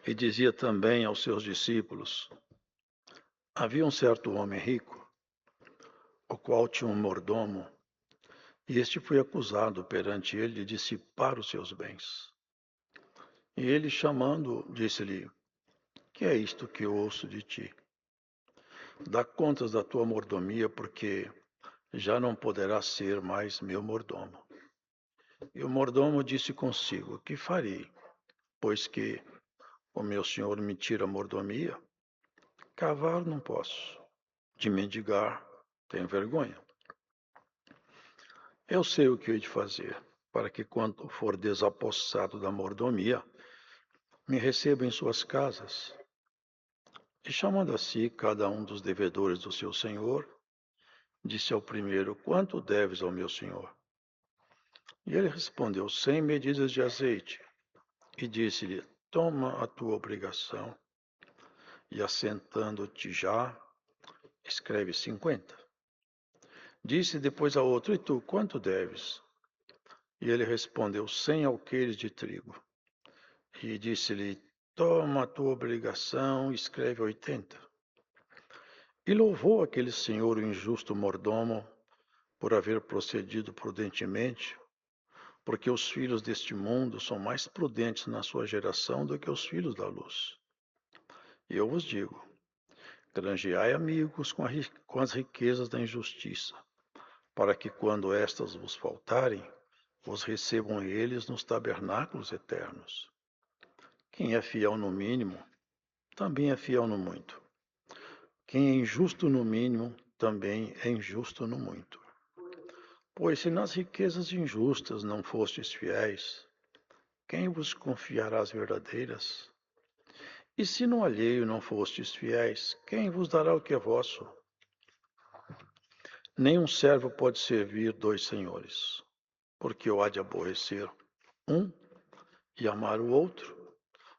E dizia também aos seus discípulos: Havia um certo homem rico, o qual tinha um mordomo, e este foi acusado perante ele de dissipar os seus bens. E ele, chamando, disse-lhe: Que é isto que eu ouço de ti? Dá contas da tua mordomia, porque já não poderás ser mais meu mordomo. E o mordomo disse consigo: Que farei, pois que o meu senhor me tira a mordomia? Cavar não posso, de mendigar tenho vergonha. Eu sei o que hei de fazer, para que quando for desapossado da mordomia, me receba em suas casas. E chamando a si cada um dos devedores do seu senhor, disse ao primeiro: Quanto deves ao meu senhor? E ele respondeu: 100 medidas de azeite. E disse-lhe: Toma a tua obrigação, e assentando-te já, escreve 50. Disse depois a outro: E tu, quanto deves? E ele respondeu: 100 alqueires de trigo. E disse-lhe: Toma a tua obrigação, escreve 80. E louvou aquele senhor o injusto mordomo por haver procedido prudentemente, porque os filhos deste mundo são mais prudentes na sua geração do que os filhos da luz. E eu vos digo: granjeai amigos com as riquezas da injustiça, para que quando estas vos faltarem, vos recebam eles nos tabernáculos eternos. Quem é fiel no mínimo, também é fiel no muito. Quem é injusto no mínimo, também é injusto no muito. Pois se nas riquezas injustas não fostes fiéis, quem vos confiará as verdadeiras? E se no alheio não fostes fiéis, quem vos dará o que é vosso? Nenhum servo pode servir dois senhores, porque ou há de aborrecer um e amar o outro,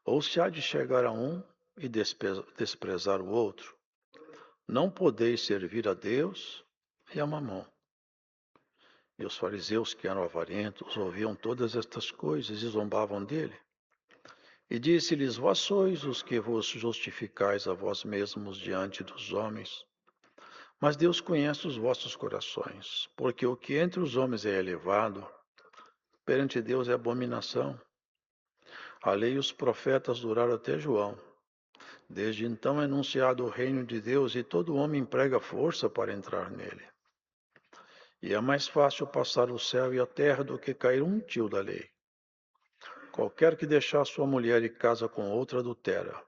ou se há de chegar a um e desprezar o outro. Não podeis servir a Deus e a Mamon. E os fariseus, que eram avarentos, ouviam todas estas coisas e zombavam dele. E disse-lhes: Vós sois os que vos justificais a vós mesmos diante dos homens. Mas Deus conhece os vossos corações, porque o que entre os homens é elevado, perante Deus é abominação. A lei e os profetas duraram até João. Desde então é anunciado o reino de Deus e todo homem emprega força para entrar nele. E é mais fácil passar o céu e a terra do que cair um tio da lei. Qualquer que deixar sua mulher e casa com outra adultera,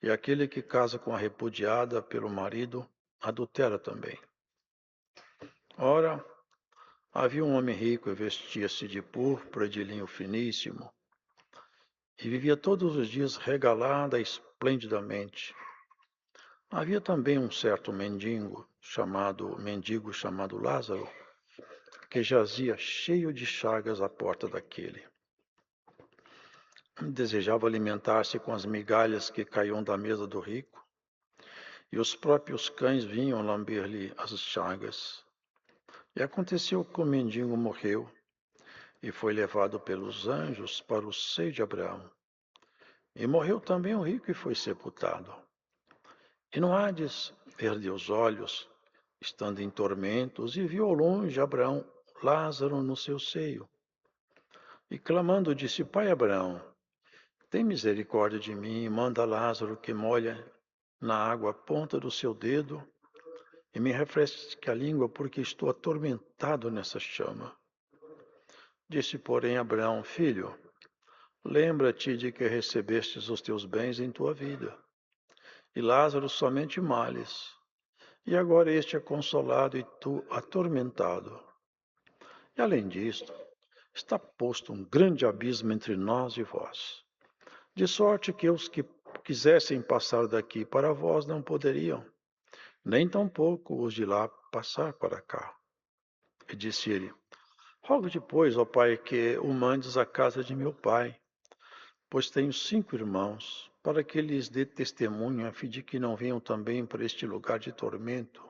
e aquele que casa com a repudiada pelo marido adultera também. Ora, havia um homem rico e vestia-se de púrpura e de linho finíssimo, e vivia todos os dias regalada esplendidamente. Havia também um certo mendigo chamado Lázaro, que jazia cheio de chagas à porta daquele. Desejava alimentar-se com as migalhas que caíam da mesa do rico, e os próprios cães vinham lamber-lhe as chagas. E aconteceu que o mendigo morreu e foi levado pelos anjos para o seio de Abraão. E morreu também o rico e foi sepultado. E no Hades ergueu os olhos, estando em tormentos, e viu ao longe Abraão Lázaro no seu seio. E clamando disse: Pai Abraão, tem misericórdia de mim e manda Lázaro que molhe na água a ponta do seu dedo e me refresque a língua, porque estou atormentado nessa chama. Disse, porém, Abraão: Filho, lembra-te de que recebestes os teus bens em tua vida, e Lázaro somente males. E agora este é consolado e tu atormentado. E além disto, está posto um grande abismo entre nós e vós, de sorte que os que quisessem passar daqui para vós não poderiam, nem tampouco os de lá passar para cá. E disse ele: Rogo-te, pois, ó pai, que o mandes à casa de meu pai, pois tenho 5 irmãos, para que lhes dê testemunho, a fim de que não venham também para este lugar de tormento.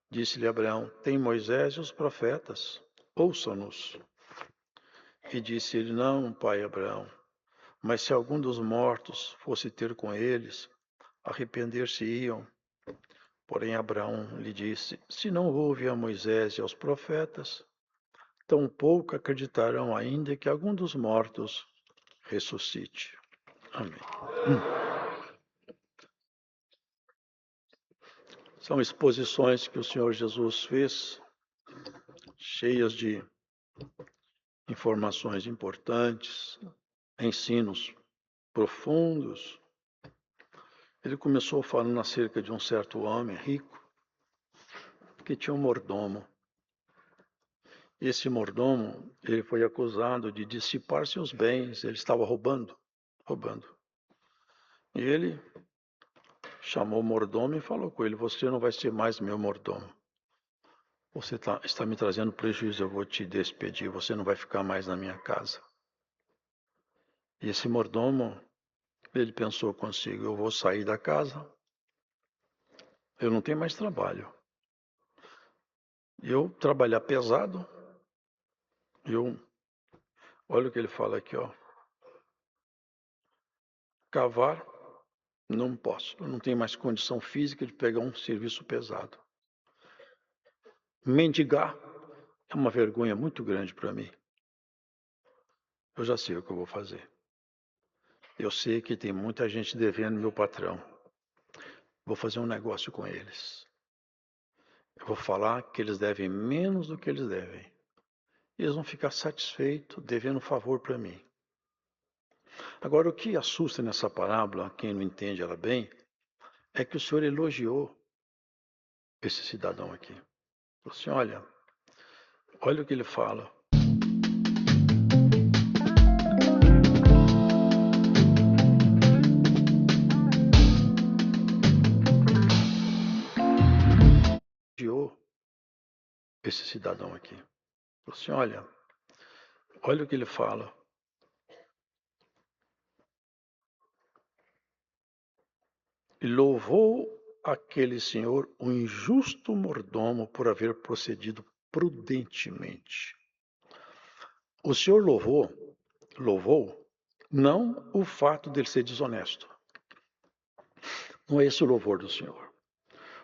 Disse-lhe Abraão: Tem Moisés e os profetas, ouçam-nos. E disse ele: Não, pai Abraão, Mas se algum dos mortos fosse ter com eles, arrepender-se-iam. Porém Abraão lhe disse: se não ouve a Moisés e aos profetas, tampouco acreditarão ainda que algum dos mortos ressuscite. Amém. São exposições que o Senhor Jesus fez, cheias de informações importantes, ensinos profundos. Ele começou falando acerca de um certo homem rico que tinha um mordomo. Esse mordomo, ele foi acusado de dissipar seus bens, ele estava roubando. E ele chamou o mordomo e falou com ele: você não vai ser mais meu mordomo. Você está me trazendo prejuízo, eu vou te despedir, você não vai ficar mais na minha casa. E esse mordomo, ele pensou consigo: eu vou sair da casa, eu não tenho mais trabalho. Eu trabalhar pesado, olha o que ele fala aqui, ó. Cavar, não posso, eu não tenho mais condição física de pegar um serviço pesado. Mendigar é uma vergonha muito grande para mim. Eu já sei o que eu vou fazer. Eu sei que tem muita gente devendo meu patrão. Vou fazer um negócio com eles. Eu vou falar que eles devem menos do que eles devem. E eles vão ficar satisfeitos devendo um favor para mim. Agora, o que assusta nessa parábola, quem não entende ela bem, é que o Senhor elogiou esse cidadão aqui. Falou assim: olha o que ele fala. Elogiou esse cidadão aqui. Falou assim: olha o que ele fala. E louvou aquele senhor, o injusto mordomo, por haver procedido prudentemente. O Senhor louvou não o fato dele ser desonesto. Não é esse o louvor do Senhor.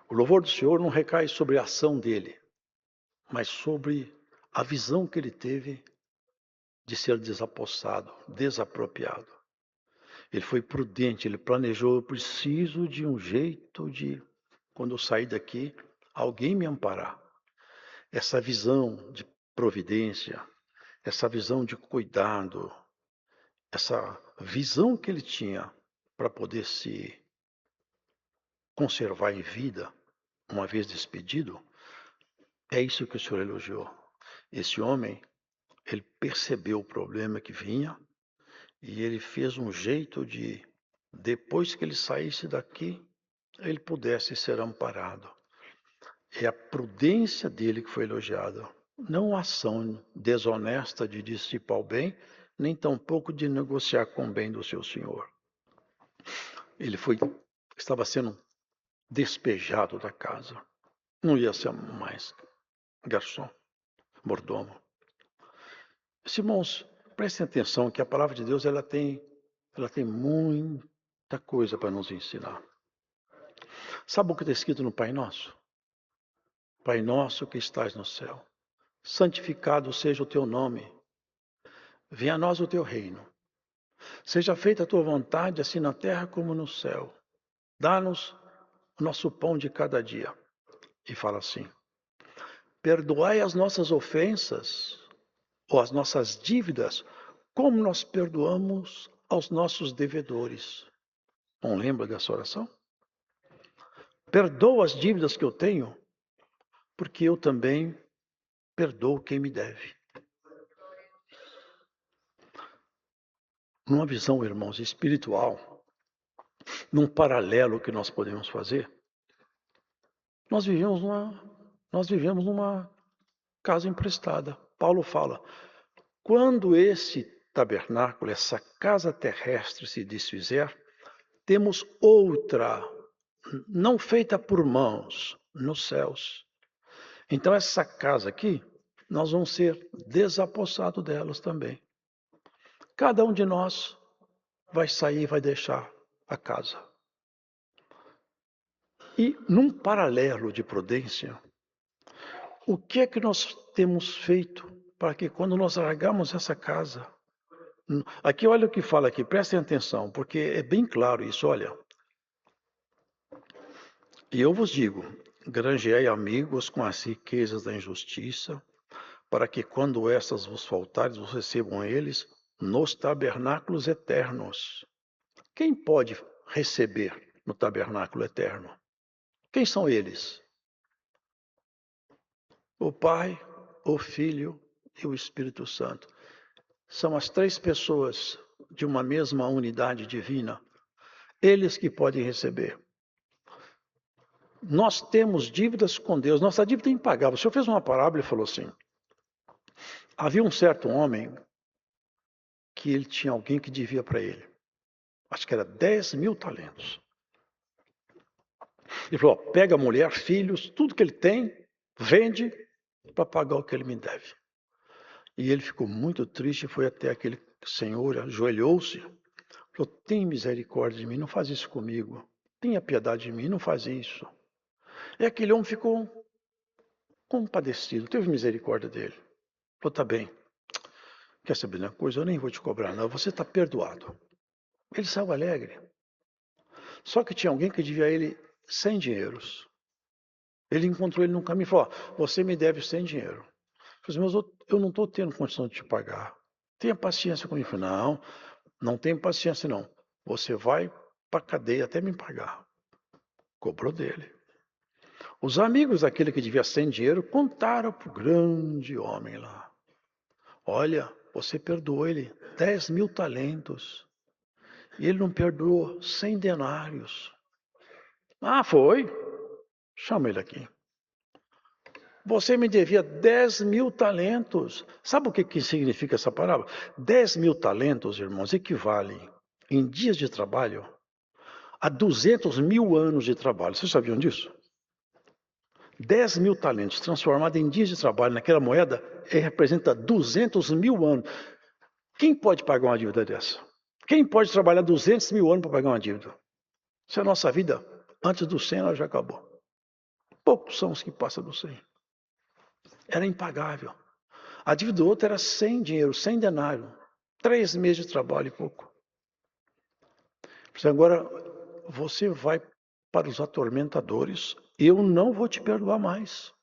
O louvor do Senhor não recai sobre a ação dele, mas sobre a visão que ele teve de ser desapossado, desapropriado. Ele foi prudente, ele planejou: eu preciso de um jeito de, quando eu sair daqui, alguém me amparar. Essa visão de providência, essa visão de cuidado, essa visão que ele tinha para poder se conservar em vida, uma vez despedido, é isso que o Senhor elogiou. Esse homem, ele percebeu o problema que vinha e ele fez um jeito de, depois que ele saísse daqui, ele pudesse ser amparado. É a prudência dele que foi elogiada, não a ação desonesta de dissipar o bem, nem tampouco de negociar com o bem do seu senhor. Ele estava sendo despejado da casa. Não ia ser mais garçom, mordomo. Irmãos, prestem atenção que a palavra de Deus ela tem muita coisa para nos ensinar. Sabe o que está escrito no Pai Nosso? Pai nosso que estás no céu, santificado seja o teu nome. Venha a nós o teu reino. Seja feita a tua vontade, assim na terra como no céu. Dá-nos o nosso pão de cada dia. E fala assim: perdoai as nossas ofensas ou as nossas dívidas, como nós perdoamos aos nossos devedores. Não lembra dessa oração? Perdoa as dívidas que eu tenho, porque eu também perdoo quem me deve. Numa visão, irmãos, espiritual, num paralelo que nós podemos fazer, nós vivemos numa casa emprestada. Paulo fala: quando esse tabernáculo, essa casa terrestre se desfizer, temos outra, não feita por mãos, nos céus. Então essa casa aqui, nós vamos ser desapossados delas também. Cada um de nós vai sair e vai deixar a casa. E num paralelo de prudência, o que é que nós temos feito para que quando nós largamos essa casa... Aqui olha o que fala aqui, prestem atenção, porque é bem claro isso, olha. E eu vos digo, granjeai amigos com as riquezas da injustiça, para que quando estas vos faltarem, vos recebam eles nos tabernáculos eternos. Quem pode receber no tabernáculo eterno? Quem são eles? O Pai, o Filho e o Espírito Santo. São as três pessoas de uma mesma unidade divina. Eles que podem receber. Nós temos dívidas com Deus. Nossa dívida é impagável. O Senhor fez uma parábola e falou assim: havia um certo homem que ele tinha alguém que devia para ele. Acho que era 10.000 talentos. Ele falou: pega a mulher, filhos, tudo que ele tem, vende para pagar o que ele me deve. E ele ficou muito triste, foi até aquele senhor, ajoelhou-se, falou: tem misericórdia de mim, não faz isso comigo. Tenha piedade de mim, não faz isso. E aquele homem ficou compadecido, teve misericórdia dele. Falou: tá bem, quer saber de uma coisa? Eu nem vou te cobrar, não, você está perdoado. Ele saiu alegre. Só que tinha alguém que devia a ele 100 dinheiros. Ele encontrou ele no caminho e falou: você me deve 100 dinheiro. Eu falei: mas eu não estou tendo condição de te pagar. Tenha paciência comigo. Eu falei: não tenho paciência não. Você vai para a cadeia até me pagar. Cobrou dele. Os amigos daquele que devia 100 dinheiro contaram para o grande homem lá: olha, você perdoou ele 10.000 talentos. E ele não perdoou 100 denários. Ah, foi? Chama ele aqui. Você me devia 10.000 talentos. Sabe o que significa essa palavra? 10.000 talentos, irmãos, equivale, em dias de trabalho, a 200.000 anos de trabalho. Vocês sabiam disso? 10.000 talentos transformados em dias de trabalho naquela moeda representa 200.000 anos. Quem pode pagar uma dívida dessa? Quem pode trabalhar 200.000 anos para pagar uma dívida? Se a nossa vida, antes do 100, ela já acabou. Poucos são os que passam do 100. Era impagável. A dívida do outro era 100 dinheiro, 100 denário. 3 meses de trabalho e pouco. Agora, você vai para os atormentadores, eu não vou te perdoar mais.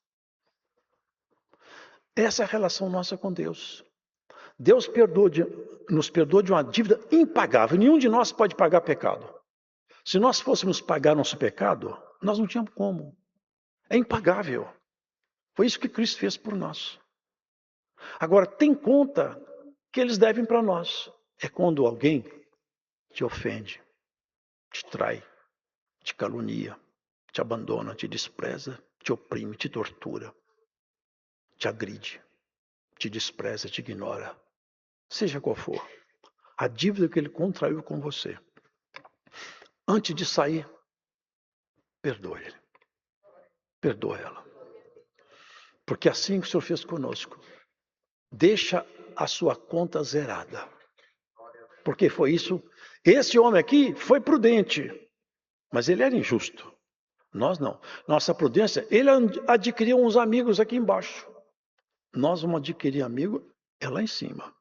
Essa é a relação nossa com Deus. Deus nos perdoa de uma dívida impagável. Nenhum de nós pode pagar pecado. Se nós fôssemos pagar nosso pecado, nós não tínhamos como. É impagável. Foi isso que Cristo fez por nós. Agora, tem conta que eles devem para nós. É quando alguém te ofende, te trai, te calunia, te abandona, te despreza, te oprime, te tortura, te agride, te despreza, te ignora. Seja qual for a dívida que ele contraiu com você, antes de sair, perdoe ele. Perdoa ela. Porque assim que o Senhor fez conosco, deixa a sua conta zerada. Porque foi isso. Esse homem aqui foi prudente, mas ele era injusto. Nós não. Nossa prudência, ele adquiriu uns amigos aqui embaixo. Nós vamos adquirir amigo lá em cima.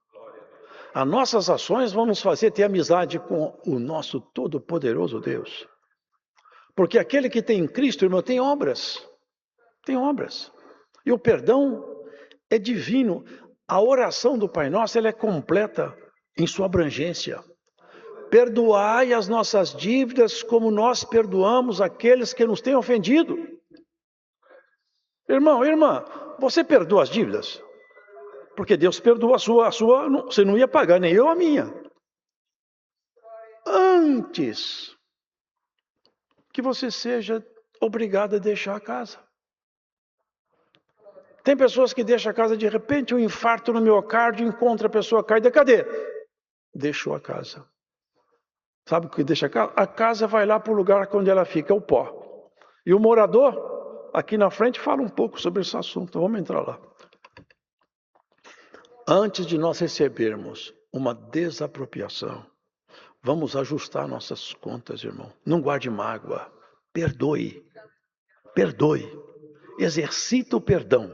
As nossas ações vão nos fazer ter amizade com o nosso todo-poderoso Deus. Porque aquele que tem em Cristo, irmão, tem obras. Tem obras. E o perdão é divino. A oração do Pai Nosso, ela é completa em sua abrangência. Perdoai as nossas dívidas como nós perdoamos aqueles que nos têm ofendido. Irmão, irmã, você perdoa as dívidas? Porque Deus perdoa a sua, você não ia pagar, nem eu a minha. Antes que você seja obrigado a deixar a casa. Tem pessoas que deixam a casa, de repente, um infarto no miocárdio, encontra a pessoa caída. Cadê? Deixou a casa. Sabe o que deixa a casa? A casa vai lá para o lugar onde ela fica, é o pó. E o morador, aqui na frente, fala um pouco sobre esse assunto. Vamos entrar lá. Antes de nós recebermos uma desapropriação, Vamos ajustar nossas contas, irmão. Não guarde mágoa. Perdoe. Perdoe. Exercita o perdão.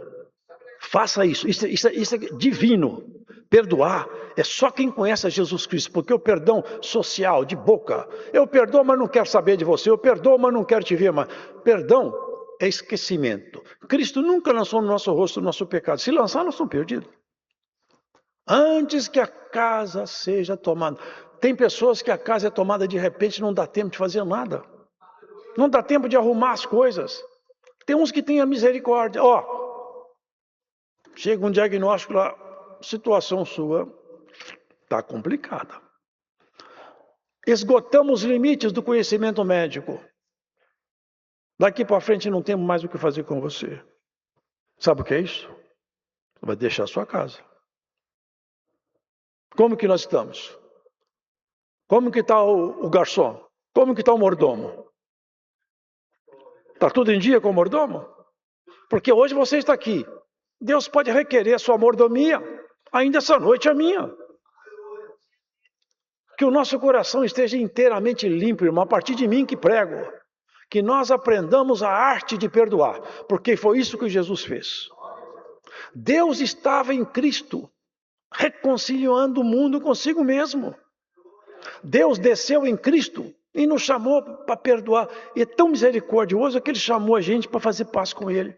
Faça isso. Isso é divino. Perdoar é só quem conhece a Jesus Cristo, porque o perdão social, de boca, eu perdoo, mas não quero saber de você, eu perdoo, mas não quero te ver mais. Perdão é esquecimento. Cristo nunca lançou no nosso rosto o nosso pecado. Se lançar, nós estamos perdidos. Antes que a casa seja tomada. Tem pessoas que a casa é tomada de repente, não dá tempo de fazer nada. Não dá tempo de arrumar as coisas. Tem uns que têm a misericórdia. Chega um diagnóstico lá, situação sua está complicada. Esgotamos os limites do conhecimento médico. Daqui para frente não temos mais o que fazer com você. Sabe o que é isso? Vai deixar a sua casa. Como que nós estamos? Como que está o garçom? Como que está o mordomo? Está tudo em dia com o mordomo? Porque hoje você está aqui. Deus pode requerer a sua mordomia. Ainda essa noite é minha. Que o nosso coração esteja inteiramente limpo, irmão, a partir de mim que prego. Que nós aprendamos a arte de perdoar. Porque foi isso que Jesus fez. Deus estava em Cristo, reconciliando o mundo consigo mesmo. Deus desceu em Cristo e nos chamou para perdoar. E é tão misericordioso que Ele chamou a gente para fazer paz com Ele.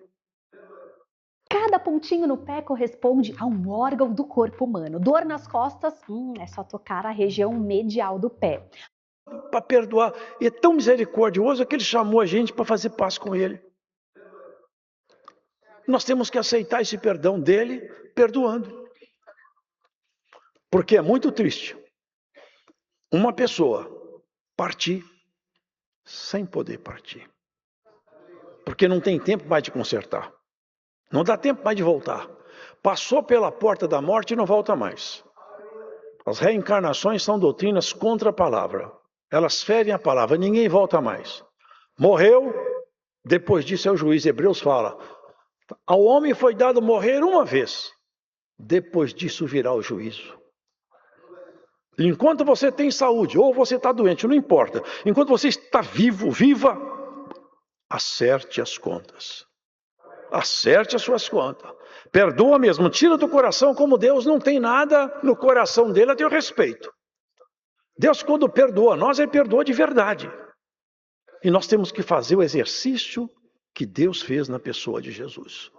Cada pontinho no pé corresponde a um órgão do corpo humano. Dor nas costas, é só tocar a região medial do pé. Para perdoar. E é tão misericordioso que Ele chamou a gente para fazer paz com Ele. Nós temos que aceitar esse perdão dele, perdoando. Porque é muito triste uma pessoa partir sem poder partir. Porque não tem tempo mais de consertar. Não dá tempo mais de voltar. Passou pela porta da morte e não volta mais. As reencarnações são doutrinas contra a palavra. Elas ferem a palavra, ninguém volta mais. Morreu, depois disso é o juiz. Hebreus fala, ao homem foi dado morrer uma vez. Depois disso virá o juízo. Enquanto você tem saúde, ou você está doente, não importa. Enquanto você está vivo, viva, acerte as contas. Acerte as suas contas. Perdoa mesmo, tira do coração, como Deus não tem nada no coração dele a teu respeito. Deus, quando perdoa nós, Ele perdoa de verdade. E nós temos que fazer o exercício que Deus fez na pessoa de Jesus.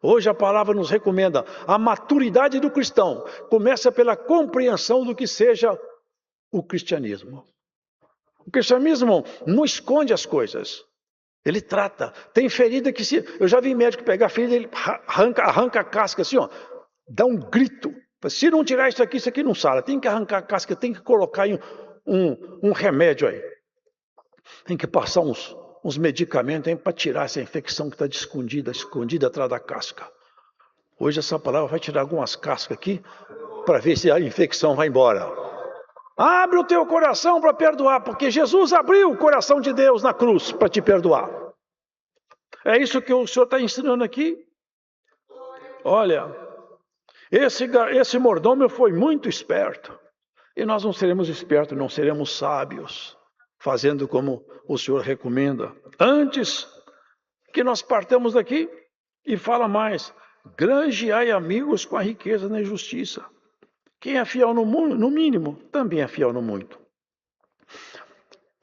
Hoje a palavra nos recomenda a maturidade do cristão. Começa pela compreensão do que seja o cristianismo. O cristianismo não esconde as coisas. Ele trata. Tem ferida que se... Eu já vi médico pegar a ferida, ele arranca a casca assim, ó. Dá um grito. Se não tirar isso aqui não sara. Tem que arrancar a casca, tem que colocar aí um remédio aí. Tem que passar uns medicamentos para tirar essa infecção que está escondida atrás da casca. Hoje essa palavra vai tirar algumas cascas aqui para ver se a infecção vai embora. Abre o teu coração para perdoar, porque Jesus abriu o coração de Deus na cruz para te perdoar. É isso que o Senhor está ensinando aqui. Olha, esse mordomo foi muito esperto. E nós não seremos espertos, não seremos sábios, fazendo como o Senhor recomenda. Antes que nós partamos daqui, e fala mais, granjeai amigos com a riqueza na injustiça. Quem é fiel no mínimo, também é fiel no muito.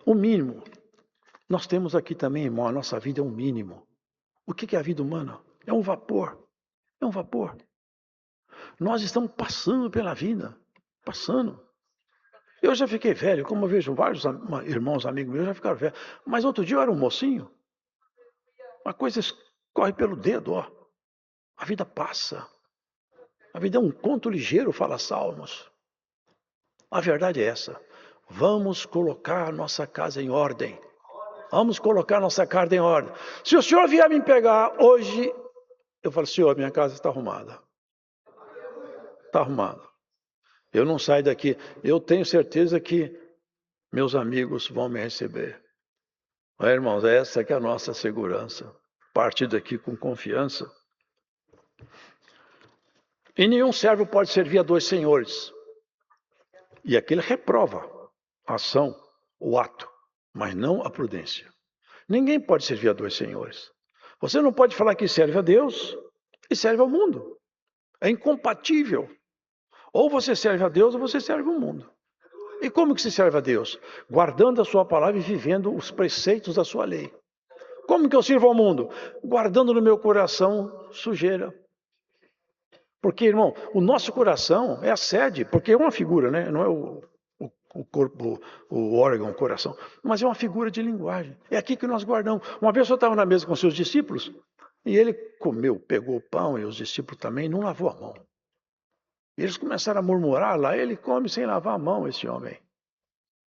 O mínimo. Nós temos aqui também, irmão, a nossa vida é um mínimo. O que é a vida humana? É um vapor. É um vapor. Nós estamos passando pela vida. Passando. Eu já fiquei velho, como eu vejo vários irmãos, amigos meus, já ficaram velhos. Mas outro dia eu era um mocinho. Uma coisa corre pelo dedo, ó. A vida passa. A vida é um conto ligeiro, fala Salmos. A verdade é essa. Vamos colocar a nossa casa em ordem. Vamos colocar a nossa casa em ordem. Se o senhor vier me pegar hoje, eu falo, senhor, minha casa está arrumada. Está arrumada. Eu não saio daqui. Eu tenho certeza que meus amigos vão me receber. Mas, irmãos, essa que é a nossa segurança. Partir daqui com confiança. E nenhum servo pode servir a dois senhores. E aquele reprova. a ação, o ato, mas não a prudência. Ninguém pode servir a dois senhores. Você não pode falar que serve a Deus e serve ao mundo. É incompatível. Ou você serve a Deus ou você serve ao mundo. E como que se serve a Deus? Guardando a sua palavra e vivendo os preceitos da sua lei. Como que eu sirvo ao mundo? Guardando no meu coração sujeira. Porque, irmão, o nosso coração é a sede, porque é uma figura, né? Não é o corpo, o órgão, o coração, mas é uma figura de linguagem. É aqui que nós guardamos. Uma vez eu estava na mesa com seus discípulos e ele comeu, pegou o pão e os discípulos também, não lavou a mão. E eles começaram a murmurar lá, ele come sem lavar a mão, esse homem.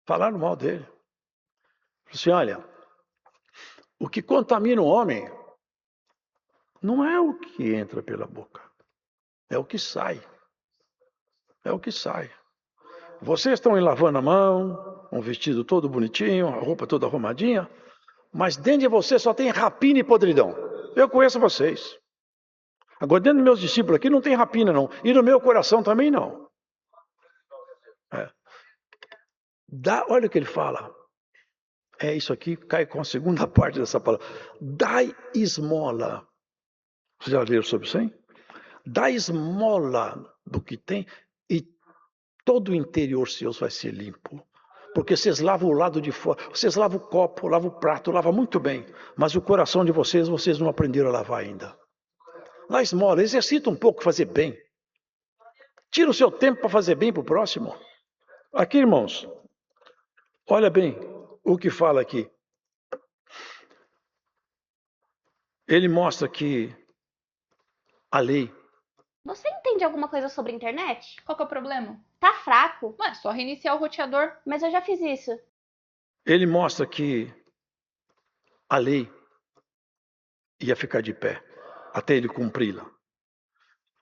Falaram mal dele. Falei assim, olha, o que contamina o homem não é o que entra pela boca, é o que sai. É o que sai. Vocês estão aí lavando a mão, um vestido todo bonitinho, a roupa toda arrumadinha, mas dentro de você só tem rapina e podridão. Eu conheço vocês. Agora, dentro dos meus discípulos aqui não tem rapina, não. E no meu coração também não. Olha o que ele fala. É isso aqui, cai com a segunda parte dessa palavra. Dai esmola. Vocês já leram sobre isso aí? Dai esmola do que tem e todo o interior seu vai ser limpo. Porque vocês lavam o lado de fora, vocês lavam o copo, lavam o prato, lavam muito bem. Mas o coração de vocês não aprenderam a lavar ainda. Dá esmola, exercita um pouco fazer bem. Tira o seu tempo para fazer bem para o próximo. Aqui, irmãos, olha bem o que fala aqui. Ele mostra que a lei... Você entende alguma coisa sobre internet? Qual que é o problema? Tá fraco. Ué, só reiniciar o roteador. Mas eu já fiz isso. Ele mostra que a lei ia ficar de pé até ele cumpri-la.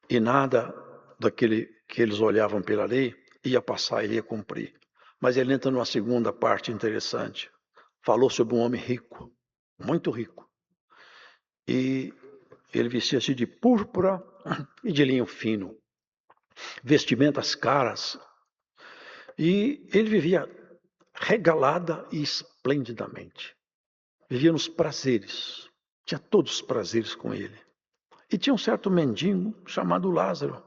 E nada daquele que eles olhavam pela lei ia passar, ele ia cumprir. Mas ele entra numa segunda parte interessante. Falou sobre um homem rico, muito rico. E ele vestia-se de púrpura e de linho fino, vestimentas caras. E ele vivia regalada e esplendidamente. Vivia nos prazeres, tinha todos os prazeres com ele. E tinha um certo mendigo chamado Lázaro,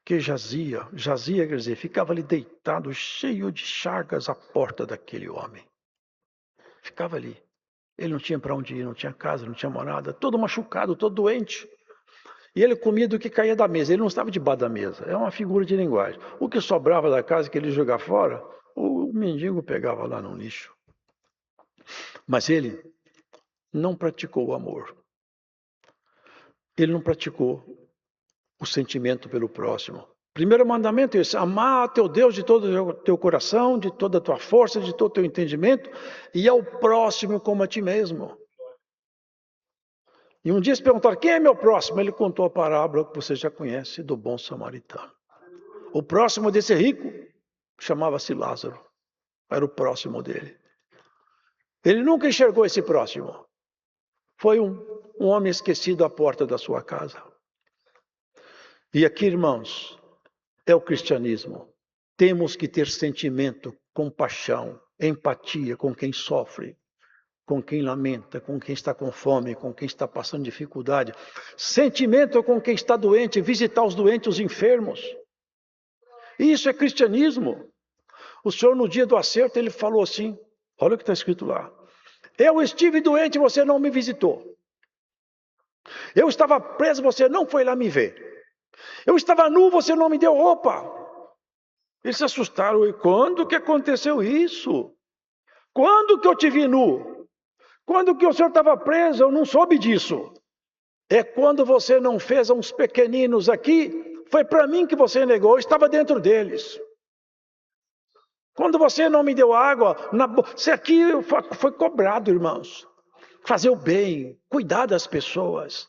que jazia, quer dizer, ficava ali deitado, cheio de chagas à porta daquele homem. Ficava ali. Ele não tinha para onde ir, não tinha casa, não tinha morada, todo machucado, todo doente. E ele comia do que caía da mesa, ele não estava debaixo da mesa, é uma figura de linguagem. O que sobrava da casa que ele jogava fora, o mendigo pegava lá no lixo. Mas ele não praticou o amor. Ele não praticou o sentimento pelo próximo. Primeiro mandamento é esse: amar teu Deus de todo o teu coração, de toda a tua força, de todo o teu entendimento, e ao próximo como a ti mesmo. E um dia se perguntaram, quem é meu próximo? Ele contou a parábola que você já conhece, do bom samaritano. O próximo desse rico chamava-se Lázaro. Era o próximo dele. Ele nunca enxergou esse próximo. Foi um homem esquecido à porta da sua casa. E aqui, irmãos, é o cristianismo. Temos que ter sentimento, compaixão, empatia com quem sofre, com quem lamenta, com quem está com fome, com quem está passando dificuldade. Sentimento com quem está doente, visitar os doentes, os enfermos. Isso é cristianismo. O Senhor, no dia do acerto, ele falou assim, olha o que está escrito lá. Eu estive doente, você não me visitou. Eu estava preso, você não foi lá me ver. Eu estava nu, você não me deu roupa. Eles se assustaram. E quando que aconteceu isso? Quando que eu te vi nu? Quando que o senhor estava preso? Eu não soube disso. É quando você não fez a uns pequeninos aqui, foi para mim que você negou, eu estava dentro deles. Quando você não me deu água, isso aqui foi cobrado, irmãos. Fazer o bem, cuidar das pessoas.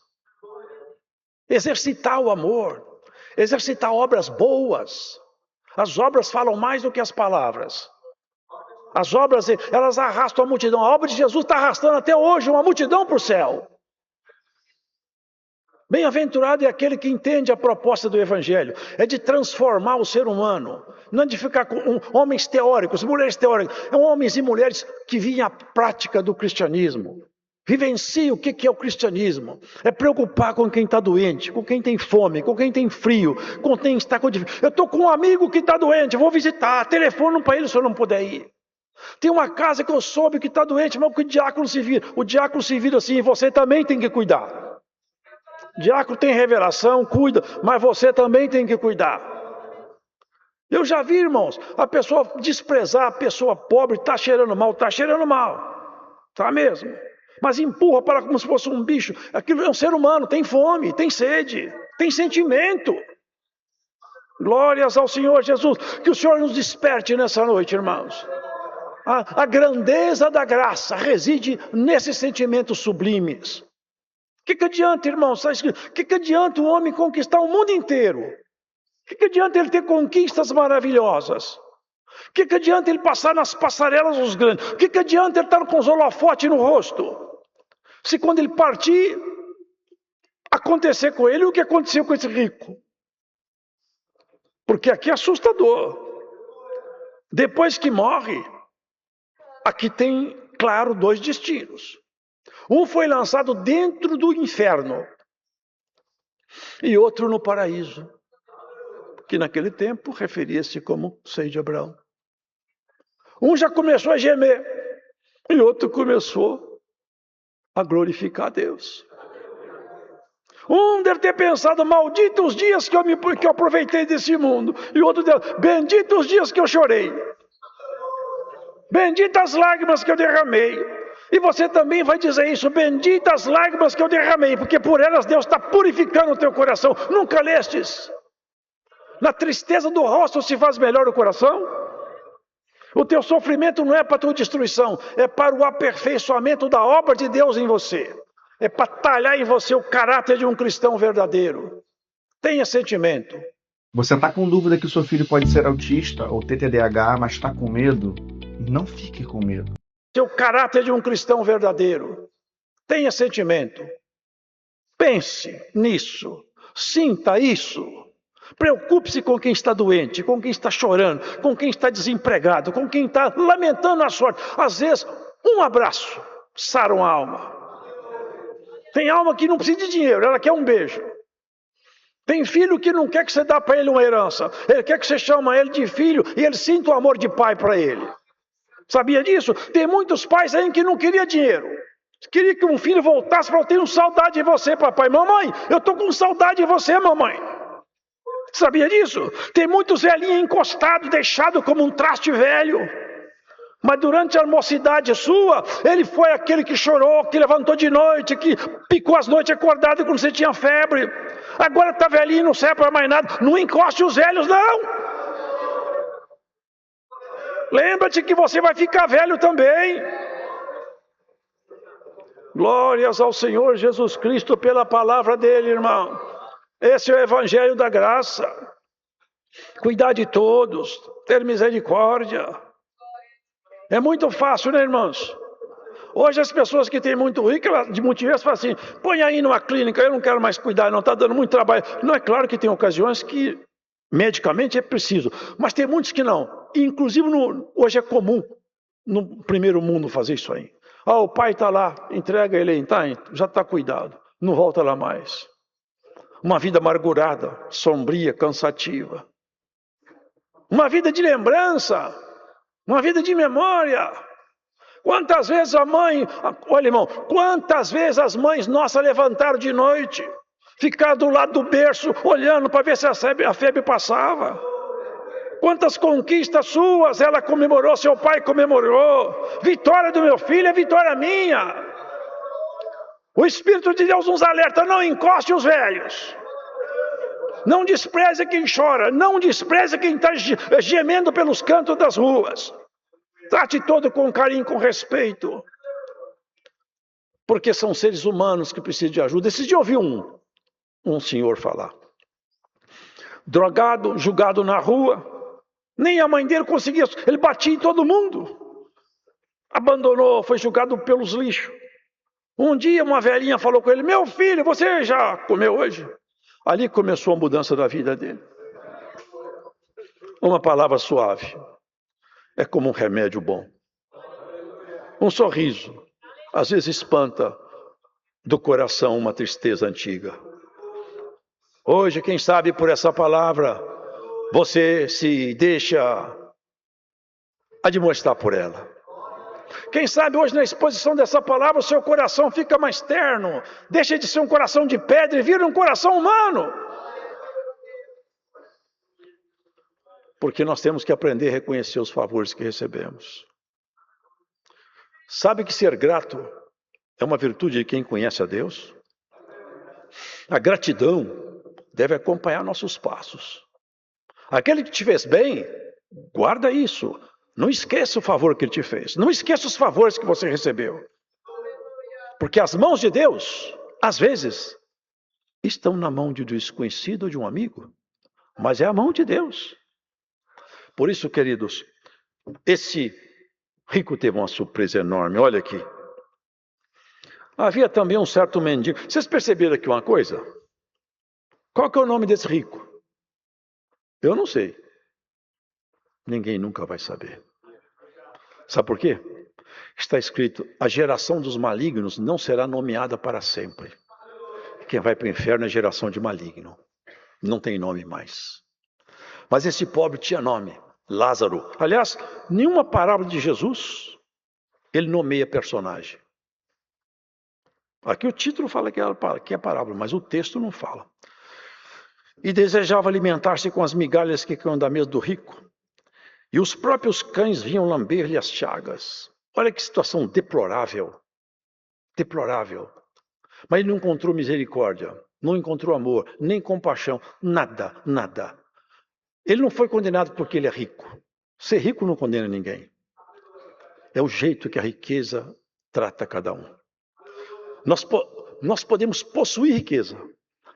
Exercitar o amor, exercitar obras boas. As obras falam mais do que as palavras. As obras, elas arrastam a multidão. A obra de Jesus está arrastando até hoje uma multidão para o céu. Bem-aventurado é aquele que entende a proposta do Evangelho. É de transformar o ser humano. Não é de ficar com homens teóricos, mulheres teóricas. É homens e mulheres que vivem a prática do cristianismo. Vivenciam o que é o cristianismo. É preocupar com quem está doente, com quem tem fome, com quem tem frio, com quem está com dificuldade. Eu estou com um amigo que está doente, vou visitar. Telefono para ele se eu não puder ir. Tem uma casa que eu soube que está doente, mas o diácono se vira. O diácono se vira assim, e você também tem que cuidar. O diácono tem revelação, cuida, mas você também tem que cuidar. Eu já vi, irmãos, a pessoa desprezar a pessoa pobre, está cheirando mal, está mesmo. Mas empurra para como se fosse um bicho. Aquilo é um ser humano, tem fome, tem sede, tem sentimento. Glórias ao Senhor Jesus, que o Senhor nos desperte nessa noite, irmãos. A grandeza da graça reside nesses sentimentos sublimes. O que adianta, irmãos? O que adianta um homem conquistar o mundo inteiro? O que adianta ele ter conquistas maravilhosas? O que adianta ele passar nas passarelas dos grandes? O que adianta ele estar com os holofotes no rosto? Se quando ele partir, acontecer com ele o que aconteceu com esse rico? Porque aqui é assustador. Depois que morre, aqui tem, claro, dois destinos. Um foi lançado dentro do inferno e outro no paraíso, que naquele tempo referia-se como seio de Abraão. Um já começou a gemer e outro começou a glorificar a Deus. Um deve ter pensado, malditos os dias que eu aproveitei desse mundo, e outro deve, benditos os dias que eu chorei, benditas as lágrimas que eu derramei. E você também vai dizer isso, benditas as lágrimas que eu derramei, porque por elas Deus está purificando o teu coração. Nunca lestes? Na tristeza do rosto se faz melhor o coração? O teu sofrimento não é para a tua destruição, é para o aperfeiçoamento da obra de Deus em você. É para talhar em você o caráter de um cristão verdadeiro. Tenha sentimento. Você está com dúvida que o seu filho pode ser autista ou ter TDAH, mas está com medo? Não fique com medo. Seu caráter de um cristão verdadeiro. Tenha sentimento. Pense nisso. Sinta isso. Preocupe-se com quem está doente, com quem está chorando, com quem está desempregado, com quem está lamentando a sorte. Às vezes, um abraço sara uma alma. Tem alma que não precisa de dinheiro, ela quer um beijo. Tem filho que não quer que você dê para ele uma herança. Ele quer que você chama ele de filho e ele sinta o amor de pai para ele. Sabia disso? Tem muitos pais aí que não queriam dinheiro. Queria que um filho voltasse para eu ter saudade de você, papai. Mamãe, eu estou com saudade de você, mamãe. Sabia disso? Tem muitos velhinhos encostados, deixados como um traste velho. Mas durante a mocidade sua, ele foi aquele que chorou, que levantou de noite, que picou as noites acordado quando você tinha febre. Agora está velhinho, não serve para mais nada. Não encoste os velhos, não. Lembra-te que você vai ficar velho também. Glórias ao Senhor Jesus Cristo pela palavra dele, irmão. Esse é o evangelho da graça. Cuidar de todos, ter misericórdia. É muito fácil, né, irmãos? Hoje as pessoas que têm muito rico, de muito dinheiro, falam assim, põe aí numa clínica, eu não quero mais cuidar, não, está dando muito trabalho. Não, é claro que tem ocasiões que medicamente é preciso, mas tem muitos que não. Inclusive, hoje é comum no primeiro mundo fazer isso aí. O pai está lá, entrega ele, tá, já está cuidado, não volta lá mais. Uma vida amargurada, sombria, cansativa. Uma vida de lembrança, uma vida de memória. Quantas vezes a mãe, olha irmão, quantas vezes as mães nossas levantaram de noite, ficaram do lado do berço, olhando para ver se a febre passava. Quantas conquistas suas ela comemorou, seu pai comemorou. Vitória do meu filho é vitória minha. O Espírito de Deus nos alerta, não encoste os velhos. Não despreze quem chora, não despreze quem está gemendo pelos cantos das ruas. Trate todo com carinho, com respeito. Porque são seres humanos que precisam de ajuda. Esse dia eu ouvi um senhor falar. Drogado, julgado na rua. Nem a mãe dele conseguia, ele batia em todo mundo. Abandonou, foi julgado pelos lixos. Um dia uma velhinha falou com ele: meu filho, você já comeu hoje? Ali começou a mudança da vida dele. Uma palavra suave é como um remédio bom. Um sorriso às vezes espanta do coração uma tristeza antiga. Hoje, quem sabe por essa palavra, você se deixa admoestar por ela. Quem sabe hoje na exposição dessa palavra o seu coração fica mais terno, deixa de ser um coração de pedra e vira um coração humano. Porque nós temos que aprender a reconhecer os favores que recebemos. Sabe que ser grato é uma virtude de quem conhece a Deus? A gratidão deve acompanhar nossos passos. Aquele que te fez bem, guarda isso. Não esqueça o favor que ele te fez. Não esqueça os favores que você recebeu. Porque as mãos de Deus, às vezes, estão na mão de um desconhecido ou de um amigo. Mas é a mão de Deus. Por isso, queridos, esse rico teve uma surpresa enorme. Olha aqui. Havia também um certo mendigo. Vocês perceberam aqui uma coisa? Qual que é o nome desse rico? Eu não sei. Ninguém nunca vai saber. Sabe por quê? Está escrito: a geração dos malignos não será nomeada para sempre. Quem vai para o inferno é a geração de maligno. Não tem nome mais. Mas esse pobre tinha nome, Lázaro. Aliás, nenhuma parábola de Jesus, ele nomeia personagem. Aqui o título fala que é parábola, mas o texto não fala. E desejava alimentar-se com as migalhas que caíam da mesa do rico. E os próprios cães vinham lamber-lhe as chagas. Olha que situação deplorável. Deplorável. Mas ele não encontrou misericórdia, não encontrou amor, nem compaixão, nada, nada. Ele não foi condenado porque ele é rico. Ser rico não condena ninguém. É o jeito que a riqueza trata cada um. Nós podemos possuir riqueza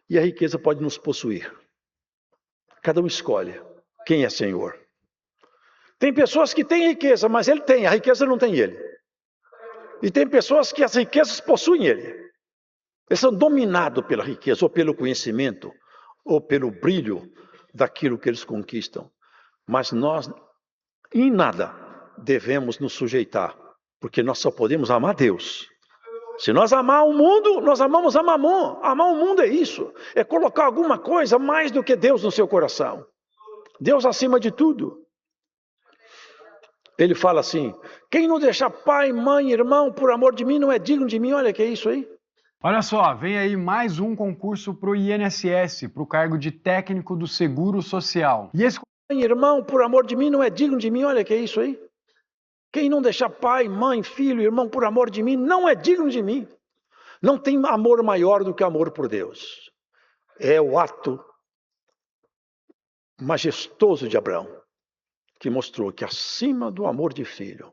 e a riqueza pode nos possuir. Cada um escolhe quem é senhor. Tem pessoas que têm riqueza, mas ele tem, a riqueza não tem ele. E tem pessoas que as riquezas possuem ele. Eles são dominados pela riqueza, ou pelo conhecimento, ou pelo brilho daquilo que eles conquistam. Mas nós, em nada, devemos nos sujeitar, porque nós só podemos amar Deus. Se nós amar o mundo, nós amamos a Mamon. Amar o mundo é isso, é colocar alguma coisa mais do que Deus no seu coração. Deus acima de tudo. Ele fala assim: quem não deixar pai, mãe, irmão, por amor de mim, não é digno de mim. Olha que é isso aí. Olha só, vem aí mais um concurso para o INSS, para o cargo de técnico do Seguro Social. E esse irmão, por amor de mim, não é digno de mim. Olha que é isso aí. Quem não deixar pai, mãe, filho, irmão, por amor de mim, não é digno de mim. Não tem amor maior do que amor por Deus. É o ato majestoso de Abraão, que mostrou que acima do amor de filho,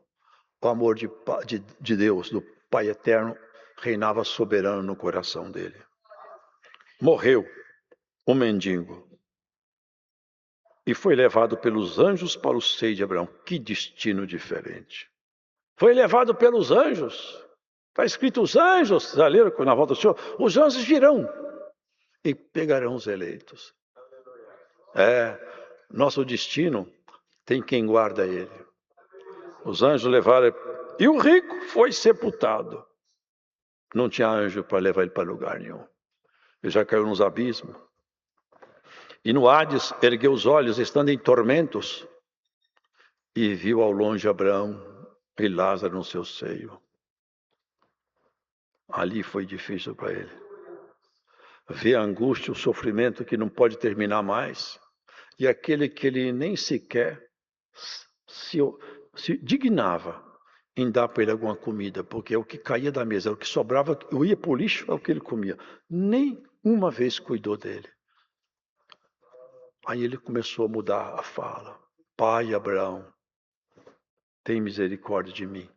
o amor de Deus, do Pai eterno, reinava soberano no coração dele. Morreu o mendigo e foi levado pelos anjos para o seio de Abraão. Que destino diferente. Foi levado pelos anjos. Está escrito: os anjos, já leram na volta do Senhor? Os anjos virão e pegarão os eleitos. Nosso destino tem quem guarda ele. Os anjos levaram, e o rico foi sepultado. Não tinha anjo para levar ele para lugar nenhum. Ele já caiu nos abismos. E no Hades ergueu os olhos, estando em tormentos, e viu ao longe Abraão e Lázaro no seu seio. Ali foi difícil para ele. Ver a angústia, o sofrimento que não pode terminar mais, e aquele que ele nem sequer se dignava em dar para ele alguma comida, porque é o que caía da mesa, o que sobrava, eu ia para o lixo, é o que ele comia. Nem uma vez cuidou dele. Aí ele começou a mudar a fala. Pai Abraão, tem misericórdia de mim.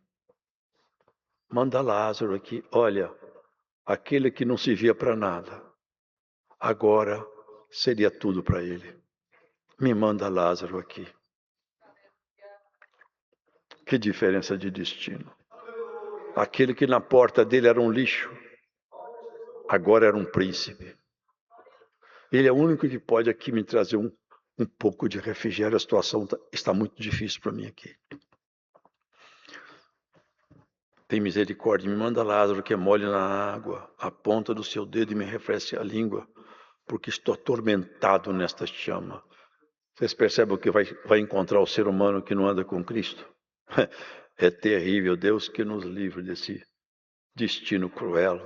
Manda Lázaro aqui. Olha, aquele que não servia para nada, agora seria tudo para ele. Me manda Lázaro aqui. Que diferença de destino. Aquele que na porta dele era um lixo, agora era um príncipe. Ele é o único que pode aqui me trazer um pouco de refrigério. A situação está muito difícil para mim aqui. Tem misericórdia, me manda Lázaro que molhe na água, a ponta do seu dedo e me refresque a língua, porque estou atormentado nesta chama. Vocês percebem o que vai encontrar o ser humano que não anda com Cristo? É terrível, Deus que nos livre desse destino cruel,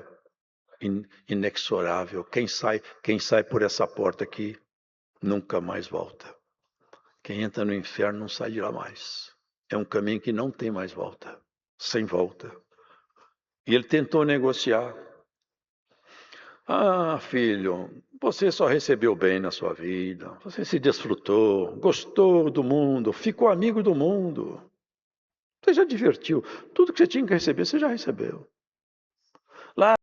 inexorável. Quem sai por essa porta aqui nunca mais volta. Quem entra no inferno não sai de lá mais. É um caminho que não tem mais volta, sem volta. E ele tentou negociar. Ah, filho, você só recebeu bem na sua vida, você se desfrutou, gostou do mundo, ficou amigo do mundo. Você já divertiu. Tudo que você tinha que receber, você já recebeu. Lá